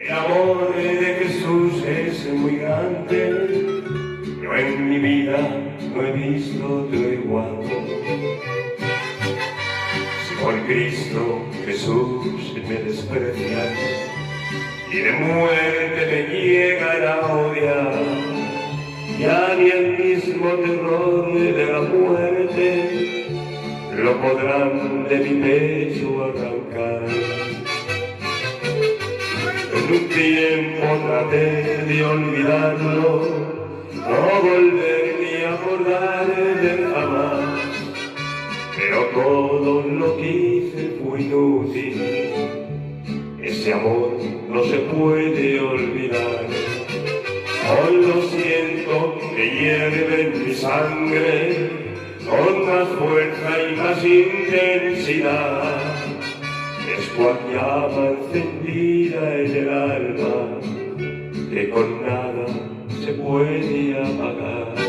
El amor de Jesús es muy grande, yo en mi vida no he visto otro igual. Si por Cristo Jesús me desprecia y de muerte me llegará a odiar, ya ni el mismo terror de la muerte lo podrán de mi pecho arrancar. En un tiempo traté de olvidarlo, no volver ni acordar de él jamás, pero todo lo que hice fue inútil, ese amor no se puede olvidar. Hoy lo siento que hierve en mi sangre, con más fuerza y más intensidad. Es cual llama encendida en el alma, que con nada se puede apagar.